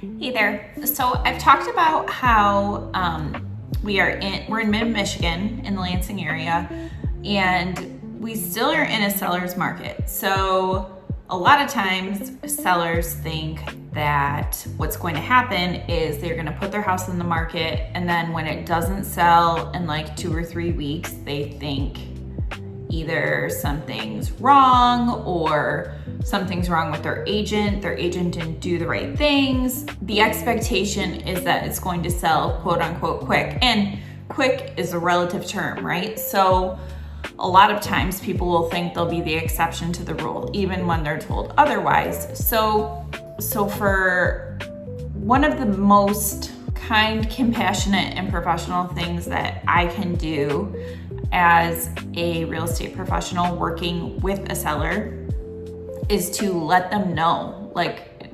Hey there. So I've talked about how we're in mid-Michigan in the Lansing area, and we still are in a seller's market. So a lot of times sellers think that what's going to happen is they're going to put their house in the market, and then when it doesn't sell in like 2 or 3 weeks, they think either something's wrong or something's wrong with their agent didn't do the right things. The expectation is that it's going to sell quote unquote quick, and quick is a relative term, right? So a lot of times people will think they'll be the exception to the rule even when they're told otherwise. So for one of the most kind, compassionate, and professional things that I can do as a real estate professional working with a seller is to let them know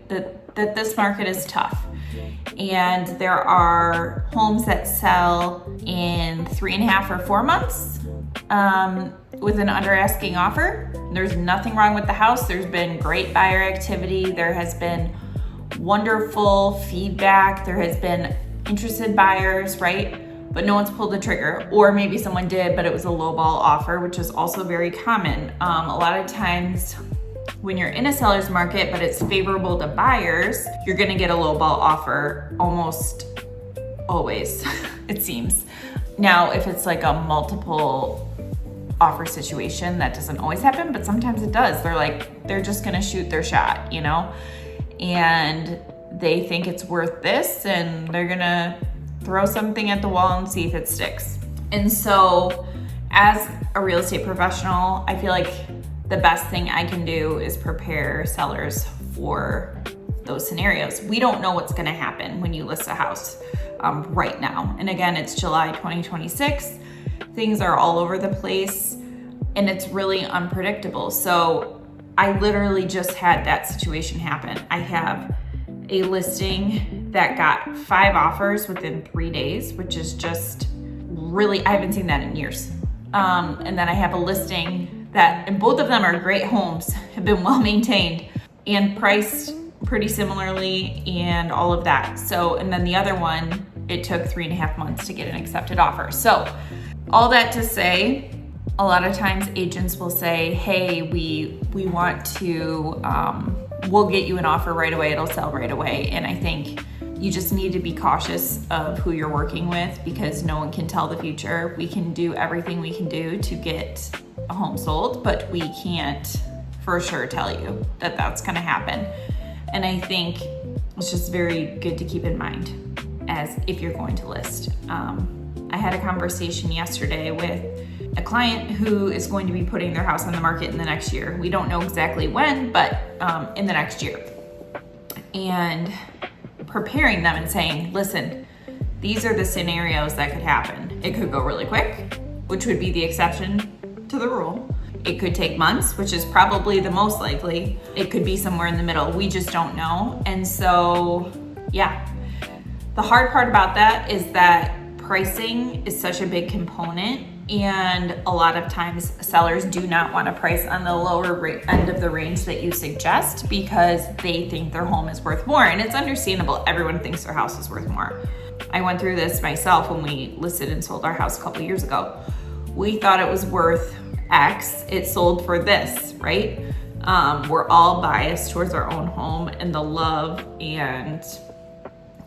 that this market is tough. And there are homes that sell in 3.5 or 4 months with an under asking offer. There's nothing wrong with the house. There's been great buyer activity. There has been wonderful feedback. There has been interested buyers, right? But no one's pulled the trigger, or maybe someone did, but it was a lowball offer, which is also very common. A lot of times when you're in a seller's market, but it's favorable to buyers, you're gonna get a lowball offer almost always, it seems. Now, if it's like a multiple offer situation, that doesn't always happen, but sometimes it does. They're just gonna shoot their shot, you know? And they think it's worth this, and they're gonna throw something at the wall and see if it sticks. And so as a real estate professional, I feel like the best thing I can do is prepare sellers for those scenarios. We don't know what's gonna happen when you list a house right now. And again, it's July 2026. Things are all over the place and it's really unpredictable. So I literally just had that situation happen. I have a listing that got 5 offers within 3 days, which is just really, I haven't seen that in years. And then I have a listing and both of them are great homes, have been well maintained and priced pretty similarly and all of that. So, and then the other one, it took 3.5 months to get an accepted offer. So all that to say, a lot of times agents will say, hey, we want to, we'll get you an offer right away, it'll sell right away. And I think you just need to be cautious of who you're working with, because no one can tell the future. We can do everything we can do to get a home sold, but we can't for sure tell you that that's gonna happen. And I think it's just very good to keep in mind as if you're going to list. I had a conversation yesterday with a client who is going to be putting their house on the market in the next year. We don't know exactly when, but in the next year. And preparing them and saying, listen, these are the scenarios that could happen. It could go really quick, which would be the exception to the rule. It could take months, which is probably the most likely. It could be somewhere in the middle. We just don't know. And so, yeah. The hard part about that is that pricing is such a big component, and a lot of times sellers do not want to price on the lower end of the range that you suggest because they think their home is worth more. And it's understandable. Everyone thinks their house is worth more. I went through this myself when we listed and sold our house a couple years ago. We thought it was worth X, it sold for this, right? We're all biased towards our own home and the love and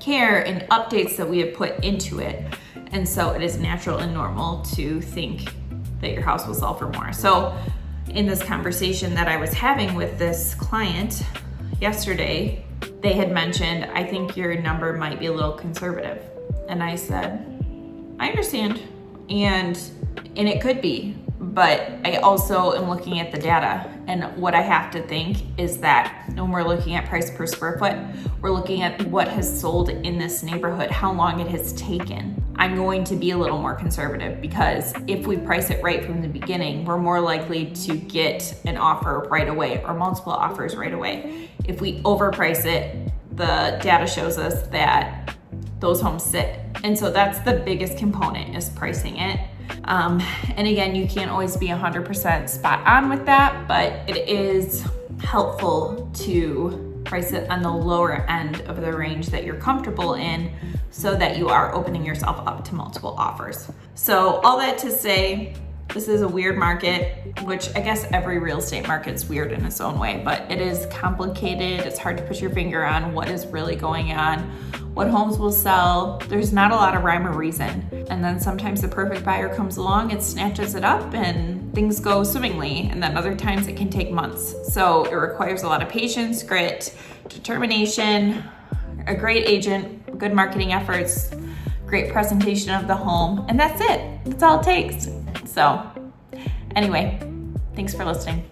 care and updates that we have put into it. And so it is natural and normal to think that your house will sell for more. So in this conversation that I was having with this client yesterday, they had mentioned, I think your number might be a little conservative. And I said, I understand. And it could be, but I also am looking at the data, and what I have to think is that when we're looking at price per square foot, we're looking at what has sold in this neighborhood, how long it has taken. I'm going to be a little more conservative, because if we price it right from the beginning, we're more likely to get an offer right away or multiple offers right away. If we overprice it, the data shows us that those homes sit. And so that's the biggest component, is pricing it. And again, you can't always be 100% spot on with that, but it is helpful to price it on the lower end of the range that you're comfortable in so that you are opening yourself up to multiple offers. So all that to say, this is a weird market, which I guess every real estate market's weird in its own way, but it is complicated. It's hard to put your finger on what is really going on, what homes will sell. There's not a lot of rhyme or reason. And then sometimes the perfect buyer comes along and snatches it up and things go swimmingly. And then other times it can take months. So it requires a lot of patience, grit, determination, a great agent, good marketing efforts, great presentation of the home, and that's it. That's all it takes. So anyway, thanks for listening.